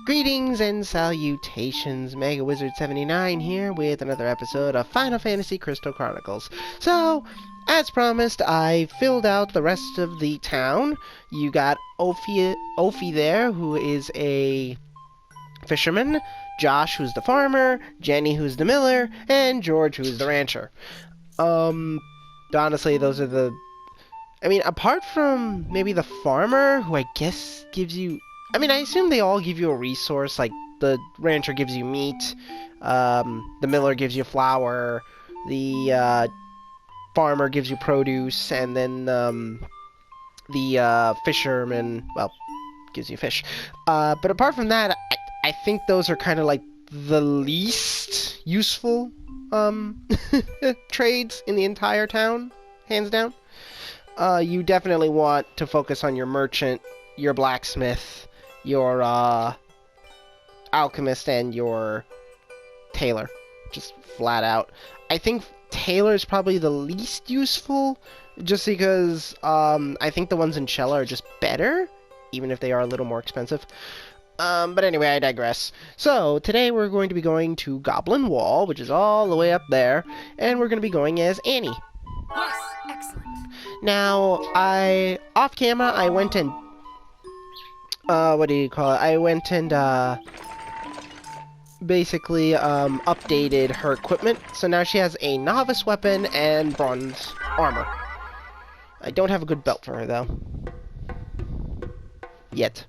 Greetings and salutations, Mega Wizard 79 here with another episode of Final Fantasy Crystal Chronicles. So, as promised, I filled out the rest of the town. You got Ophi there, who is a fisherman, Josh, who's the farmer, Jenny, who's the miller, and George, who's the rancher. Honestly, those are the... I mean, apart from maybe the farmer, who I guess gives you... I mean, I assume they all give you a resource, like the rancher gives you meat, the miller gives you flour, the farmer gives you produce, and then the fisherman, well, gives you fish. But apart from that, I think those are kind of like the least useful trades in the entire town, hands down. You definitely want to focus on your merchant, your blacksmith, your alchemist, and your tailor, just flat out. I think tailor is probably the least useful, just because I think the ones in Chella are just better, even if they are a little more expensive. But anyway, I digress. So, today we're going to be going to Goblin Wall, which is all the way up there, and we're going to be going as Annie. Yes, excellent. Now, off camera, I went and what do you call it? I went and, basically, updated her equipment. So now she has a novice weapon and bronze armor. I don't have a good belt for her, though. Yet.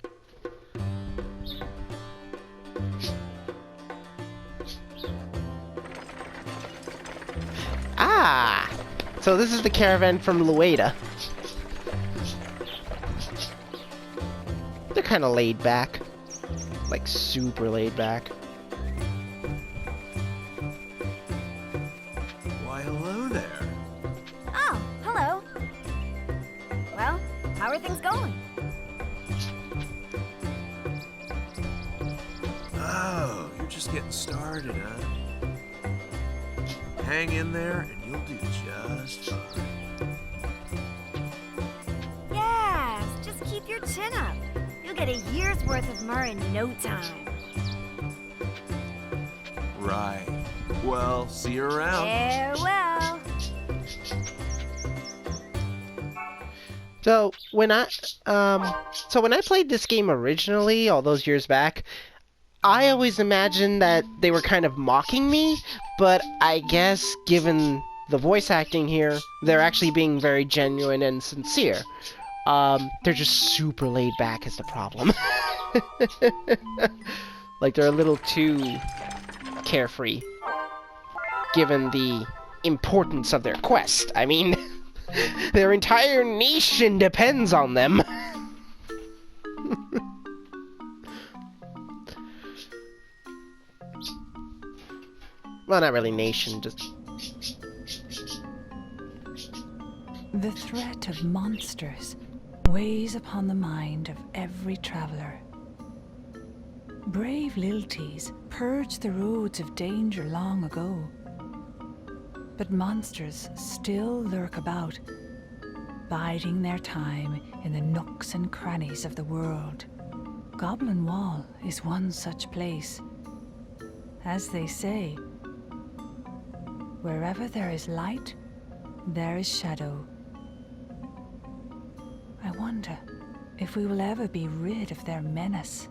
Ah! So this is the caravan from Lueda. They're kind of laid back. Like, super laid back. Why, hello there. Oh, hello. Well, how are things going? Oh, you're just getting started, huh? Hang in there and you'll do just fine. Yes, just keep your chin up. You'll get a year's worth of myrrh in no time. Right. Well, see you around. Farewell. So when I played this game originally, all those years back, I always imagined that they were kind of mocking me, but I guess given the voice acting here, they're actually being very genuine and sincere. They're just super laid back is the problem. Like, they're a little too carefree, given the importance of their quest. I mean, their entire nation depends on them. Well, not really nation, just... The threat of monsters weighs upon the mind of every traveler. Brave Lilties purged the roads of danger long ago. But monsters still lurk about, biding their time in the nooks and crannies of the world. Goblin Wall is one such place. As they say, wherever there is light, there is shadow. I wonder if we will ever be rid of their menace.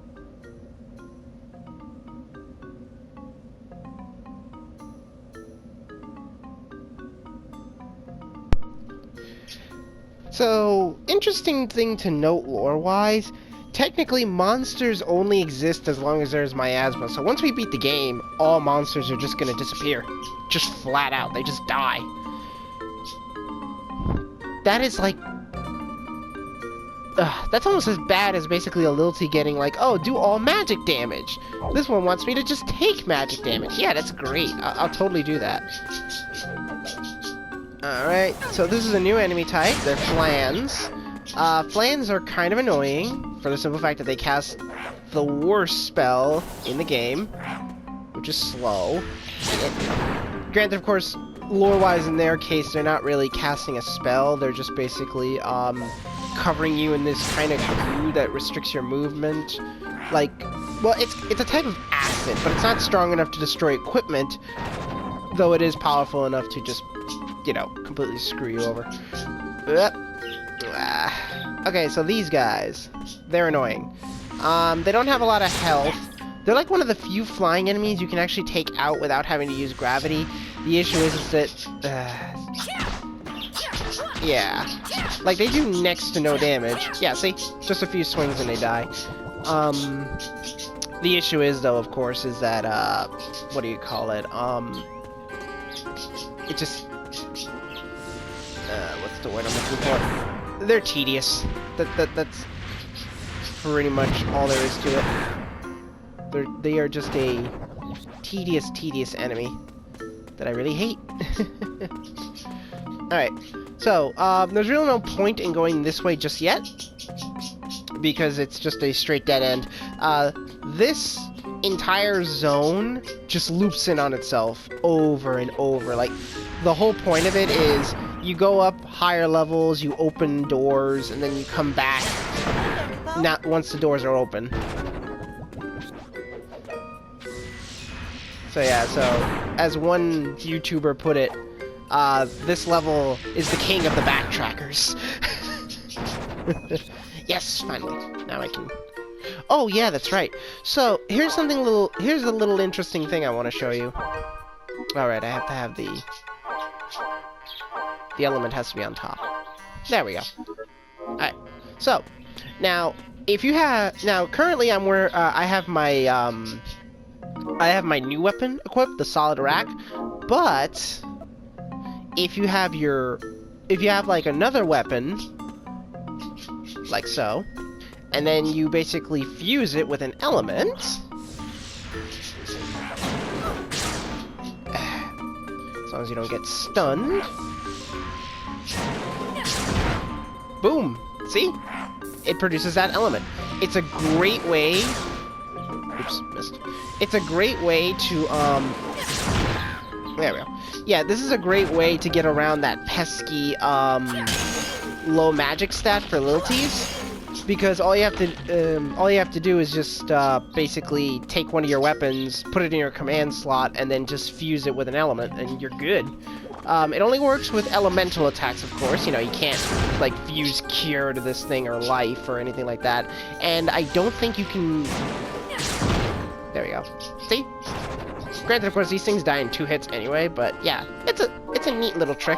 So, interesting thing to note lore-wise, technically monsters only exist as long as there's miasma, so once we beat the game, all monsters are just gonna disappear. Just flat out, they just die. That is like... that's almost as bad as basically a Lilty getting like, oh, do all magic damage. This one wants me to just take magic damage. Yeah, that's great. I'll totally do that. Alright, so this is a new enemy type. They're Flans. Flans are kind of annoying, for the simple fact that they cast the worst spell in the game, which is slow. Granted, of course, lore-wise in their case, they're not really casting a spell, they're just basically, covering you in this kind of goo that restricts your movement. Like, well, it's a type of acid, but it's not strong enough to destroy equipment, though it is powerful enough to just, you know, completely screw you over. Okay, so these guys, they're annoying. They don't have a lot of health. They're like one of the few flying enemies you can actually take out without having to use gravity. The issue is that, yeah, like they do next to no damage. Yeah, see, just a few swings and they die. The issue is, though, of course, is that, what do you call it? It just, what's the word I'm looking for? They're tedious. That's pretty much all there is to it. They are just a tedious enemy that I really hate. Alright, so, there's really no point in going this way just yet, because it's just a straight dead end. This entire zone just loops in on itself over and over. Like, the whole point of it is you go up higher levels, you open doors, and then you come back not once the doors are open. So yeah, so as one YouTuber put it, this level is the king of the backtrackers. Yes, finally. Now I can... Oh, yeah, that's right. So, here's a little interesting thing I want to show you. Alright, I have to have the element has to be on top. There we go. Alright, so, now, if you have... Now, currently I'm where, I have my new weapon equipped, the solid rack, but if you have like another weapon, like so, and then you basically fuse it with an element, as long as you don't get stunned, boom, see? It produces that element. It's a great way, oops, missed. It's a great way to, there we go. Yeah, this is a great way to get around that pesky, low magic stat for lilities, because all you have to do is just basically take one of your weapons, put it in your command slot, and then just fuse it with an element, and you're good. It only works with elemental attacks, of course. You know, you can't like fuse cure to this thing or life or anything like that. And I don't think you can. There we go. See? Granted, of course, these things die in 2 hits anyway, but yeah, it's a neat little trick.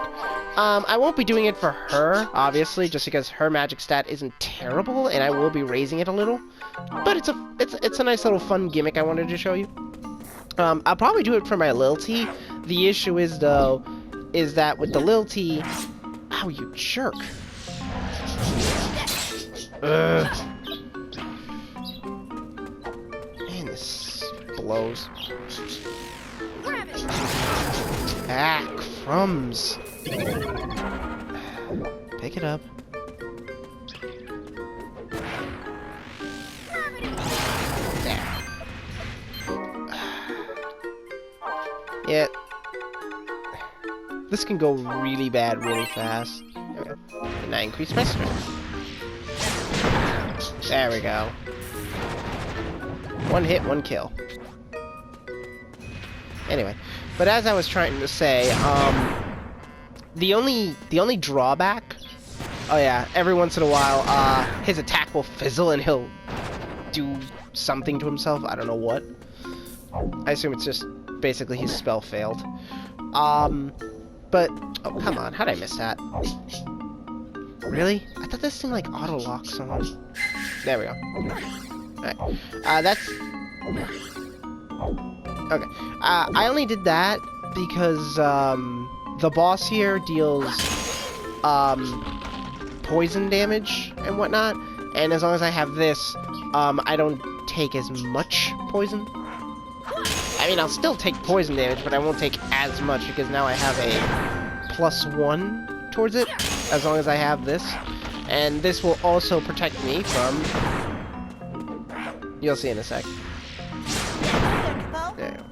I won't be doing it for her, obviously, just because her magic stat isn't terrible, and I will be raising it a little. But it's a nice little fun gimmick I wanted to show you. I'll probably do it for my Lilty. The issue is, though, is that with the Lilty... Ow, you jerk. Ugh. Man, this blows. Ah, crumbs. Pick it up. There. Yeah. This can go really bad really fast. There we go. And I increase my strength. There we go. 1 hit, 1 kill. Anyway, but as I was trying to say, the only drawback, oh yeah, every once in a while, his attack will fizzle and he'll do something to himself. I don't know what. I assume it's just basically his spell failed. But oh come on, how'd I miss that? Really? I thought this thing like auto locks on. There we go. Alright, that's. Okay, I only did that because, the boss here deals, poison damage and whatnot, and as long as I have this, I don't take as much poison. I mean, I'll still take poison damage, but I won't take as much because now I have a +1 towards it, as long as I have this. And this will also protect me from... You'll see in a sec. There you go.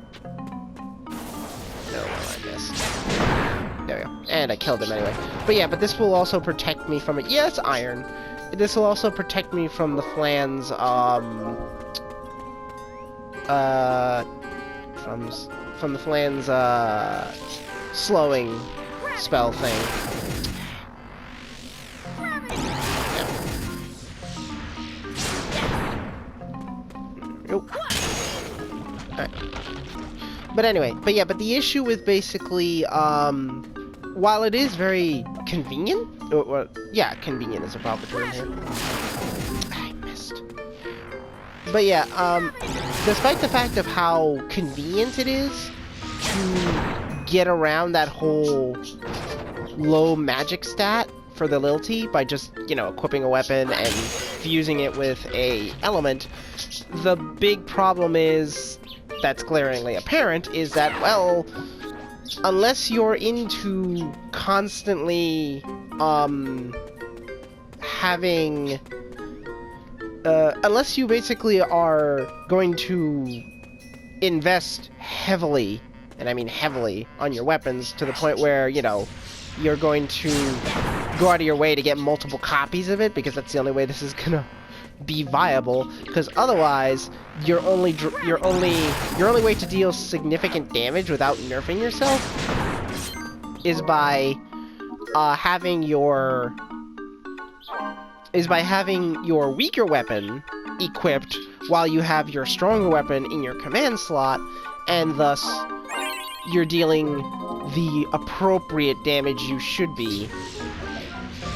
No, well, I missed. There we go. And I killed him anyway. But yeah, but this will also protect me from it. Yeah, it's iron. this will also protect me from the Flan's, from the Flan's, slowing spell thing. Nope. Alright. But anyway, but the issue with basically, while it is very convenient, or yeah, convenient is a proper term here. I missed. But yeah, despite the fact of how convenient it is to get around that whole low magic stat for the Lilty by just, you know, equipping a weapon and fusing it with a element, the big problem is, that's glaringly apparent, is that, well, unless you're into constantly, having, unless you basically are going to invest heavily, and I mean heavily, on your weapons to the point where, you know, you're going to go out of your way to get multiple copies of it, because that's the only way this is gonna be viable, because otherwise your only way to deal significant damage without nerfing yourself is by having your weaker weapon equipped while you have your stronger weapon in your command slot, and thus you're dealing the appropriate damage you should be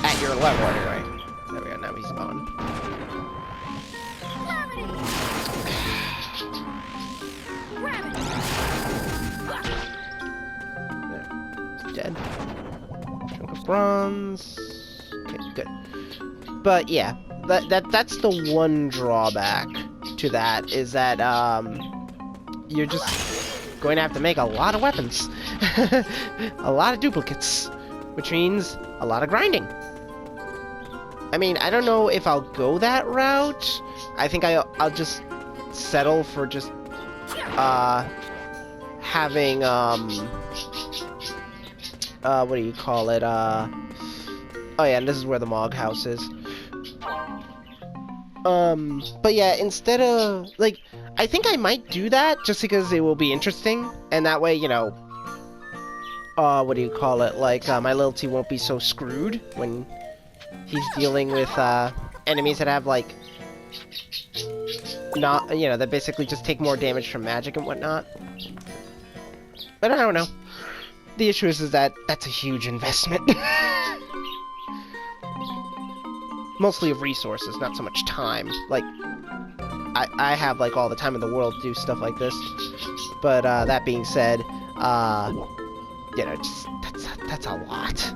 at your level anyway. There we go, now he's gone. There. Dead. Chunk of bronze. Okay, good. But yeah, that's the one drawback to that, is that you're just going to have to make a lot of weapons. A lot of duplicates, which means a lot of grinding. I mean, I don't know if I'll go that route. I think I'll just settle for just having what do you call it? Oh yeah, and this is where the Mog House is. But yeah, instead of, like, I think I might do that just because it will be interesting, and that way, you know, what do you call it, like, my Lilty won't be so screwed when he's dealing with, enemies that have, like, not, you know, that basically just take more damage from magic and whatnot. But I don't know. The issue is that that's a huge investment. Mostly of resources, not so much time. Like, I have, like, all the time in the world to do stuff like this. But, that being said, you know, just, that's a lot.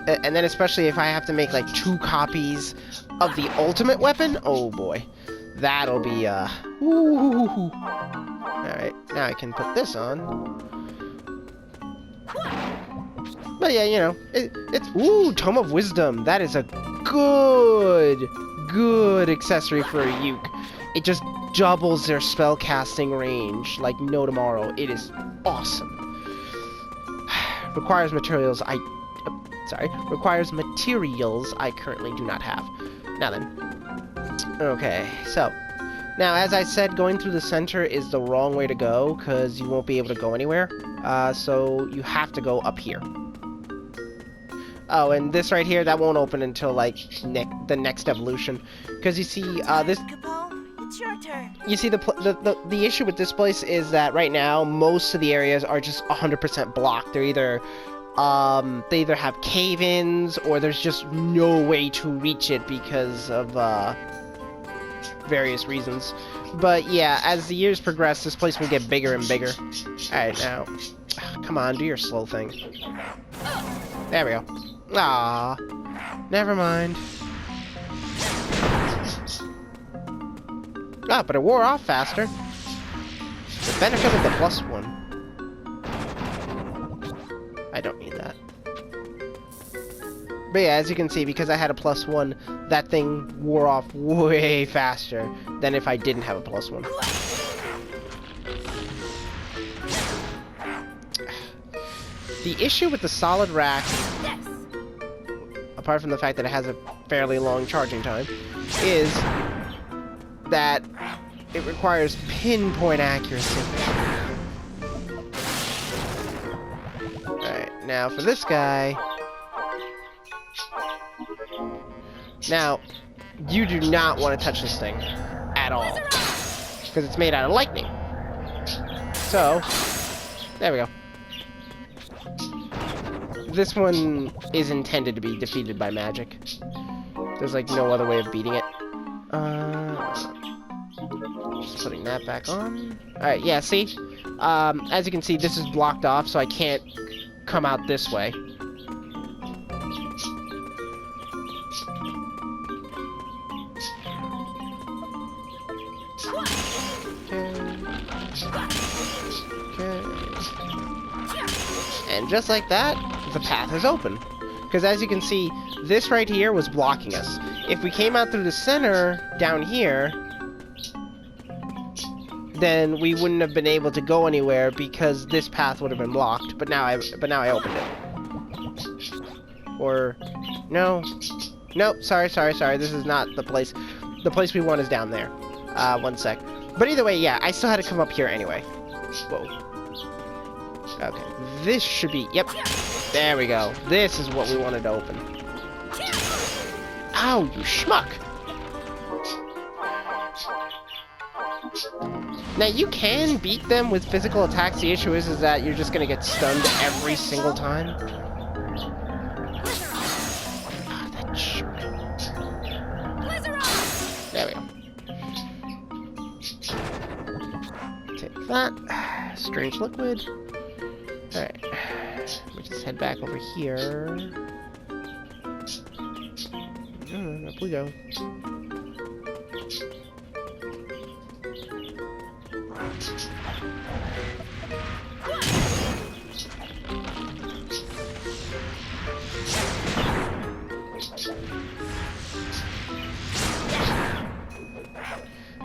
And then especially if I have to make, like, 2 copies of the ultimate weapon, oh boy. That'll be, ooh. Alright, now I can put this on. But yeah, you know, it's, ooh, Tome of Wisdom. That is a good accessory for a Uke. It just doubles their spell casting range like no tomorrow. It is awesome. Requires materials requires materials I currently do not have. Now then. Okay, so now, as I said, going through the center is the wrong way to go, because you won't be able to go anywhere. So you have to go up here. Oh, and this right here, that won't open until, like, the next evolution. Because you see, this... It's your turn. You see, the issue with this place is that right now, most of the areas are just 100% blocked. They're either, they either have cave-ins, or there's just no way to reach it because of, various reasons. But yeah, as the years progress, this place will get bigger and bigger. Alright, now, come on, do your slow thing. There we go. Ah, never mind. Ah, but it wore off faster. The benefit of the +1. I don't need that. But yeah, as you can see, because I had a +1, that thing wore off way faster than if I didn't have a +1. The issue with the solid rack... apart from the fact that it has a fairly long charging time, is that it requires pinpoint accuracy. Alright, now for this guy... Now, you do not want to touch this thing at all, because it's made out of lightning. So, there we go. This one is intended to be defeated by magic. There's like no other way of beating it. Just putting that back on. Alright, yeah, see? As you can see, this is blocked off, so I can't come out this way. And just like that, the path is open. Because as you can see, this right here was blocking us. If we came out through the center, down here, then we wouldn't have been able to go anywhere because this path would have been blocked. But now I opened it. Or, no. Nope, sorry. This is not the place. The place we want is down there. One sec. But either way, yeah, I still had to come up here anyway. Whoa. Okay, this should be... Yep. There we go. This is what we wanted to open. Ow, you schmuck! Now, you can beat them with physical attacks. The issue is that you're just gonna get stunned every single time. Ah, that jerk. There we go. Take that. Strange liquid. Alright. Let me just head back over here. Up we go.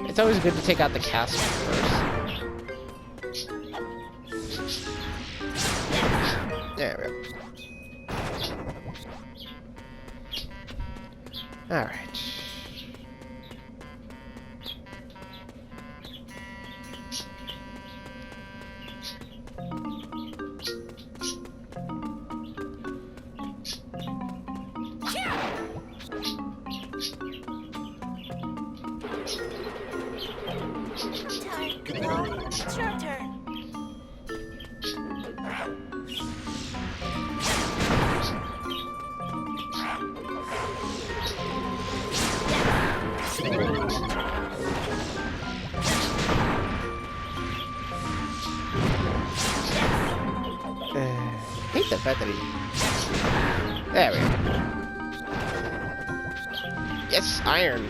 It's always good to take out the castle first. There we go. Alright. It's your turn. Hate the fact that he... There we go. Yes, iron.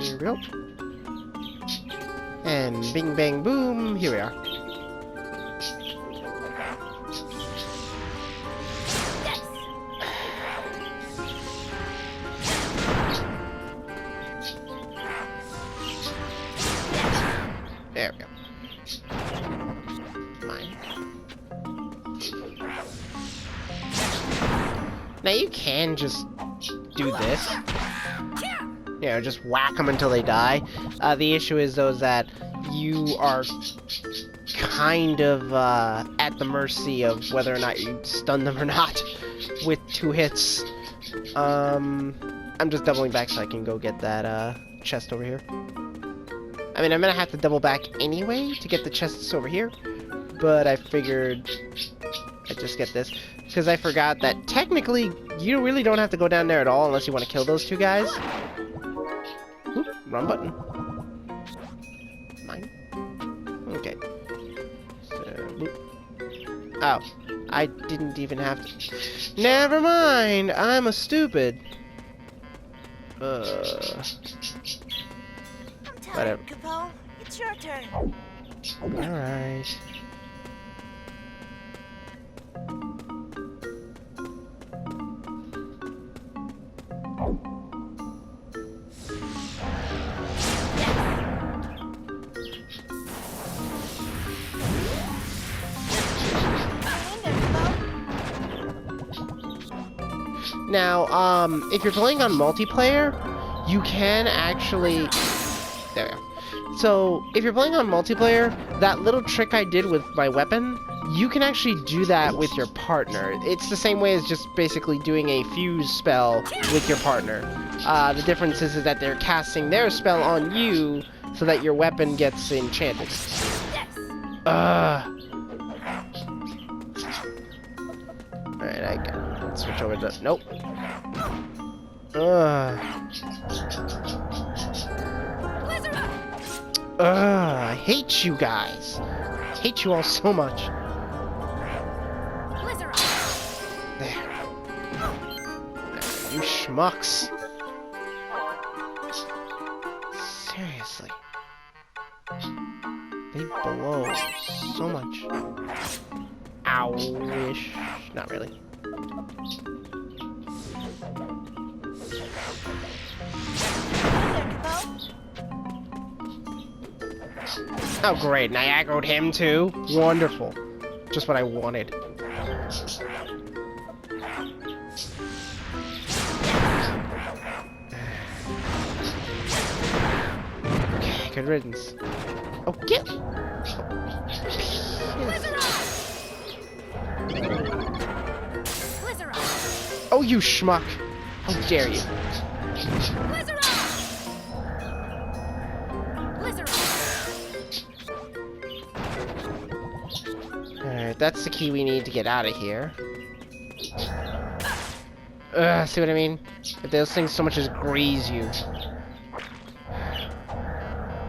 Here we go. And bing bang boom, here we are. There we go. Mine. Now you can just do this. You know, just whack them until they die. The issue is, though, that you are kind of at the mercy of whether or not you stun them or not with 2 hits. I'm just doubling back so I can go get that chest over here. I mean, I'm gonna have to double back anyway to get the chests over here, but I figured I'd just get this, because I forgot that technically you really don't have to go down there at all unless you want to kill those 2 guys. Oop, wrong button. Mine. Okay. So, boop. Oh, I didn't even have to... Never mind, I'm a stupid. Whatever. Capone, it's your turn. Alright. Now, if you're playing on multiplayer, you can actually... There we go. So, if you're playing on multiplayer, that little trick I did with my weapon, you can actually do that with your partner. It's the same way as just basically doing a fuse spell with your partner. The difference is that they're casting their spell on you so that your weapon gets enchanted. Alright, I can switch over to... Nope. I hate you guys. I hate you all so much. There. You schmucks. Seriously. They blow so much. Owish. Not really. Oh great, and I aggroed him too? Wonderful. Just what I wanted. Okay, good riddance. Oh, get... Oh, you schmuck. How dare you. Alright, that's the key we need to get out of here. See what I mean? If those things so much as graze you. It's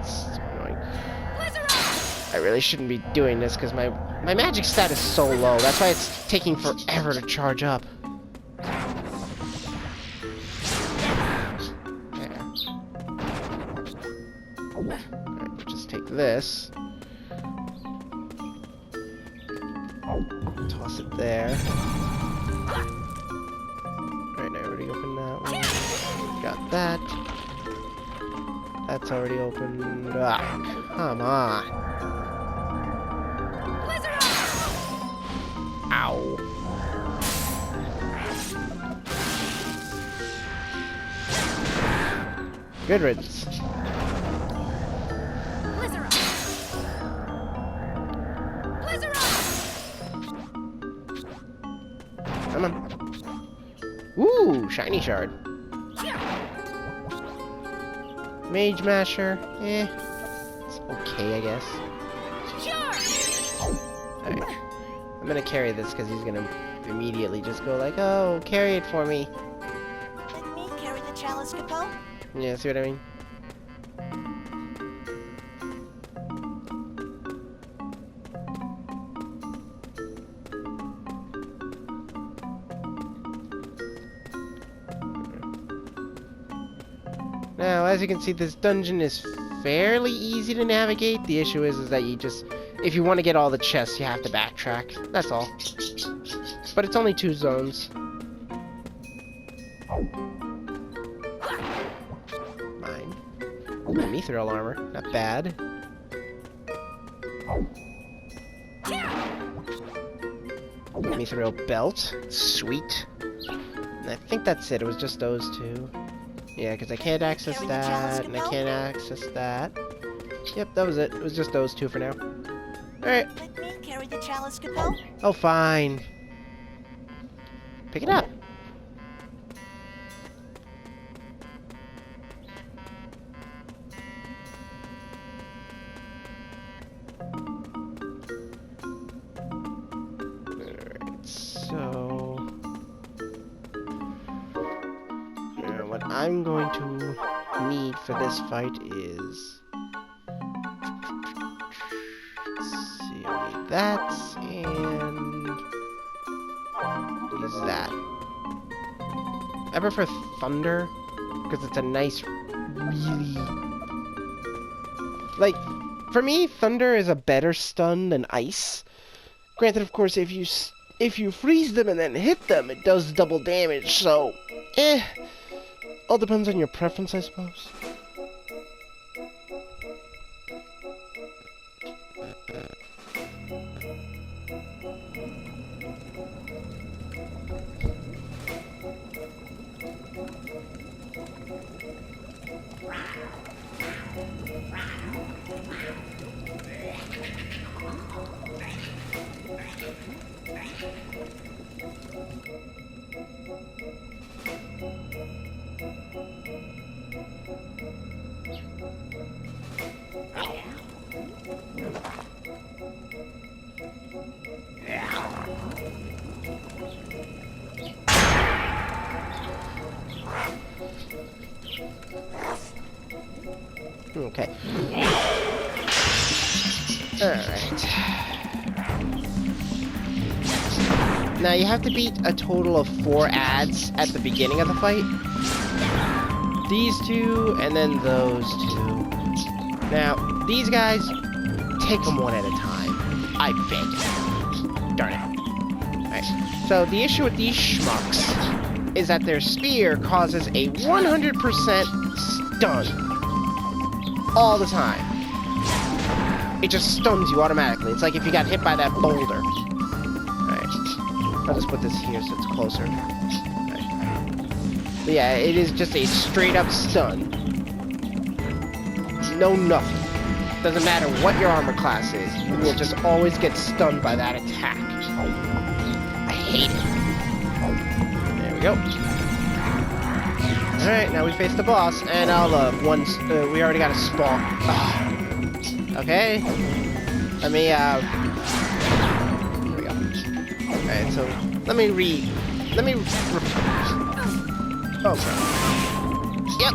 so annoying. I really shouldn't be doing this because my magic stat is so low. That's why it's taking forever to charge up. Alright, we'll just take this. Toss it there. Alright, I already opened that one. Got that. That's already opened. Ah, come on. Ow. Good riddance. Come on. Ooh, shiny shard. Mage Masher. Eh. It's okay, I guess. Alright. I'm gonna carry this because he's gonna immediately just go like, oh, carry it for me. Let me carry the chalice, Capo. Yeah, see what I mean? Now, as you can see, this dungeon is fairly easy to navigate. The issue is that you just, if you want to get all the chests, you have to backtrack. That's all. But it's only 2 zones. Mine. Ooh, mithril armor. Not bad. Mithril belt. Sweet. And I think that's it. It was just those 2. Yeah, because I can't access that, and I can't access that. Yep, that was it. It was just those 2 for now. Alright. Let me carry the chalice, Capo. Oh, fine. Pick it up. Alright, so... what I'm going to need for this fight is... Let's see, I need that, and... use that. I prefer Thunder, because it's a nice, really... Like, for me, Thunder is a better stun than Ice. Granted, of course, if you freeze them and then hit them, it does double damage, so... All depends on your preference, I suppose. Okay. Alright. Now you have to beat a total of 4 ads at the beginning of the fight. These 2, and then those 2. Now, these guys, take them one at a time. I beg. Darn it. Alright. So the issue with these schmucks is that their spear causes a 100% stun. All the time. It just stuns you automatically. It's like if you got hit by that boulder. Alright. I'll just put this here so it's closer. Alright. But yeah, it is just a straight up stun. No nothing. Doesn't matter what your armor class is. You will just always get stunned by that attack. I hate it. There we go. Alright, now we face the boss, and we already got a spawn. Okay. Let me, here we go. Alright, so, let me oh, sorry. Yep.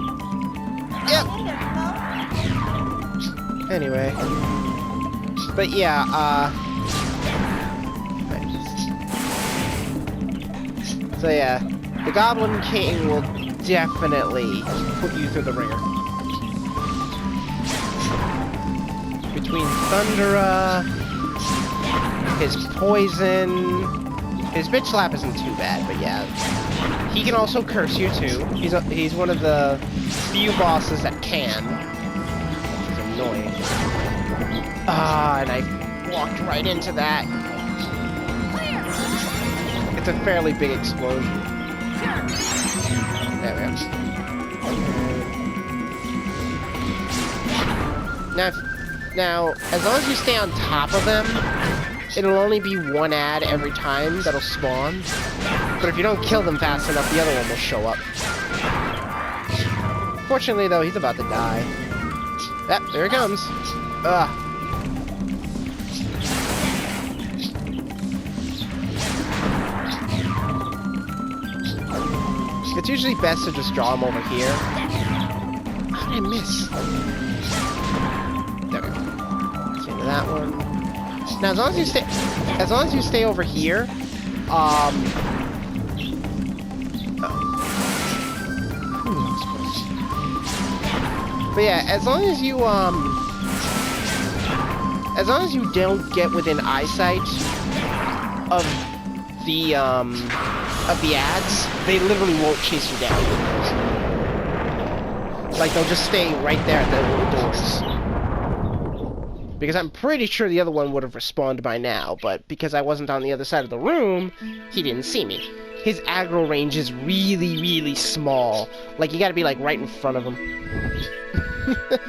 Anyway. But yeah, so yeah, the Goblin King will definitely put you through the ringer. Between Thundera, his poison, his bitch slap isn't too bad, but yeah, he can also curse you too. He's one of the few bosses that can, which is annoying. And I walked right into that. It's a fairly big explosion. There we go. Now, as long as you stay on top of them, it'll only be 1 ad every time that'll spawn. But if you don't kill them fast enough, the other one will show up. Fortunately, though, he's about to die. Yep, there he comes. Ugh. It's usually best to just draw him over here. How did I miss? There we go. Let's into that one. Now, as long as you stay over here, but yeah, as long as you don't get within eyesight of the ads, they literally won't chase you down. Like, they'll just stay right there at the little doors. Because I'm pretty sure the other one would have respawned by now, but because I wasn't on the other side of the room, he didn't see me. His aggro range is really, really small. Like, you gotta be, like, right in front of him.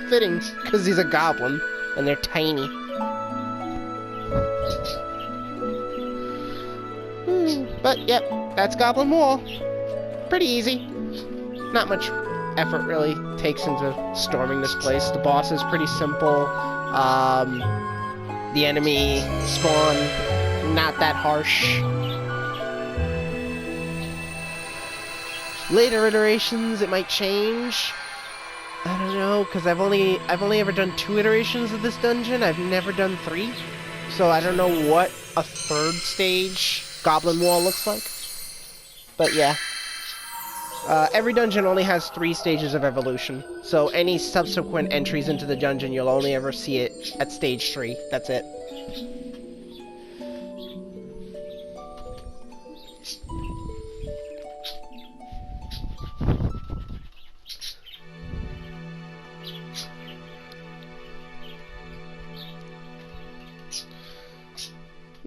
Fitting, because he's a goblin, and they're tiny. But, yep, that's Goblin Wall. Pretty easy. Not much effort really takes into storming this place. The boss is pretty simple. The enemy spawn, not that harsh. Later iterations, it might change. I don't know, because I've only ever done 2 iterations of this dungeon. I've never done 3. So I don't know what a 3rd stage Goblin Wall looks like. But yeah. Every dungeon only has 3 stages of evolution. So any subsequent entries into the dungeon, you'll only ever see it at stage 3. That's it.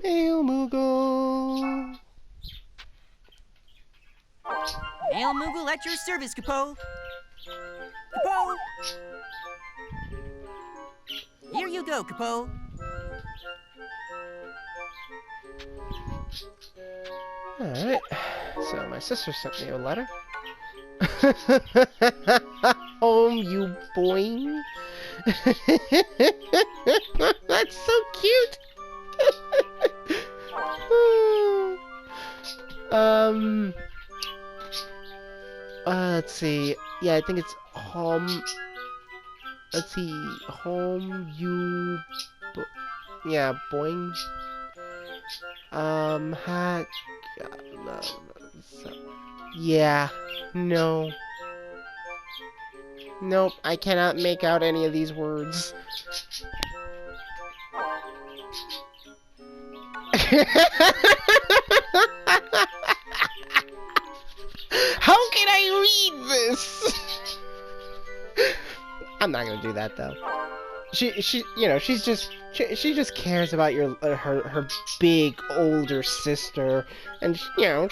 Mail Moogle. Mail Moogle at your service, Capo. Capo! Here you go, Capo. Alright. So, my sister sent me a letter. Home, you boing. That's so cute. Let's see. Yeah, I think it's home. Let's see. Home, you. Yeah, boing. Ha. No, yeah. No. Nope, I cannot make out any of these words. How can I read this? I'm not gonna do that though. You know, she just cares about her big older sister, and you know,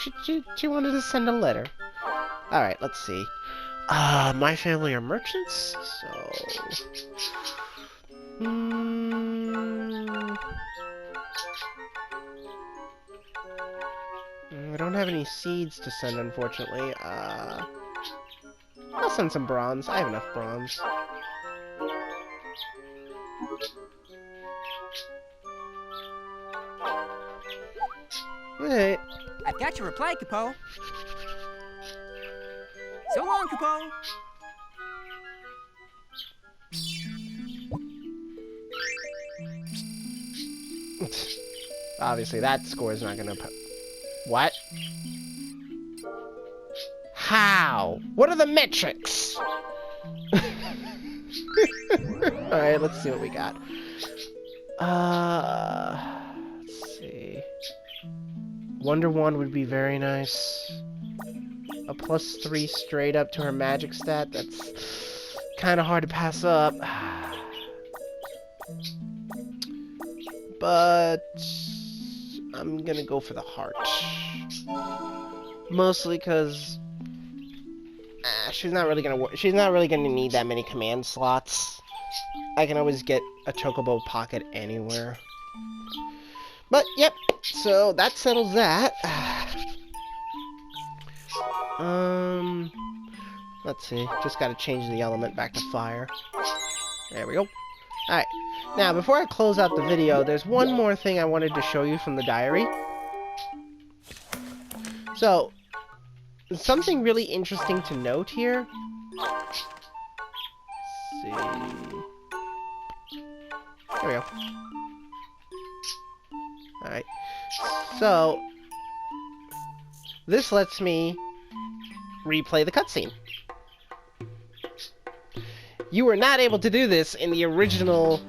she wanted to send a letter. All right, let's see. My family are merchants, so. I don't have any seeds to send, unfortunately. I'll send some bronze. I have enough bronze. Alright. I've got your reply, Capo. So long, Capo. Obviously, that score is not gonna. What? How? What are the metrics? Alright, let's see what we got. Let's see. Wonder Wand would be very nice. A +3 straight up to her magic stat. That's kind of hard to pass up. But I'm gonna go for the heart. Mostly because she's not really gonna need that many command slots. I can always get a chocobo pocket anywhere. But yep, so that settles that. Let's see. Just gotta change the element back to fire. There we go. Alright. Now, before I close out the video, there's one more thing I wanted to show you from the diary. So, something really interesting to note here. Let's see. There we go. Alright. So, this lets me replay the cutscene. You were not able to do this in the original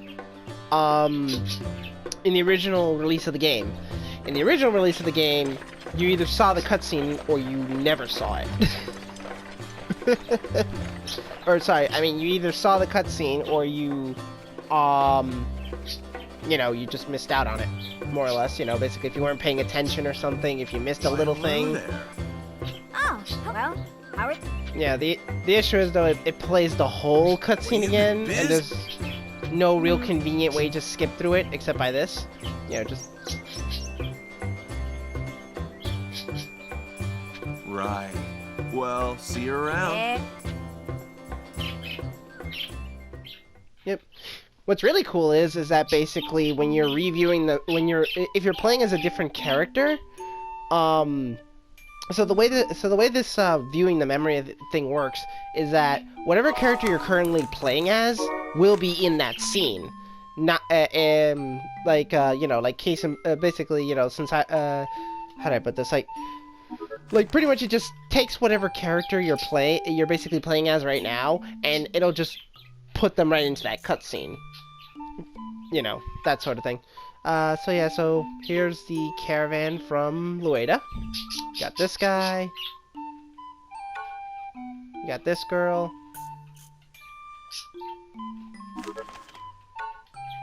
release of the game. In the original release of the game, you either saw the cutscene or you never saw it. Or sorry, I mean you either saw the cutscene or you you know, you just missed out on it, more or less. You know, basically if you weren't paying attention or something, if you missed a little thing. Oh, well, Howard. Yeah, the issue is though it plays the whole cutscene again, and there's no real convenient way to skip through it except by this. You know, just. Right. Well, see you around. Yeah. Yep. What's really cool is that basically when you're reviewing if you're playing as a different character, so the way this viewing the memory thing works is that whatever character you're currently playing as will be in that scene. Not like you know, like case basically, you know, since how do I put this, like pretty much it just takes whatever character you're basically playing as right now, and it'll just put them right into that cutscene. You know, that sort of thing. So yeah, so here's the caravan from Lueda. Got this guy. Got this girl.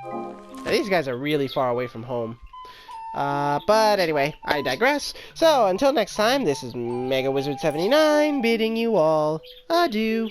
Now, these guys are really far away from home. But anyway, I digress. So, until next time, this is Mega Wizard 79 bidding you all adieu.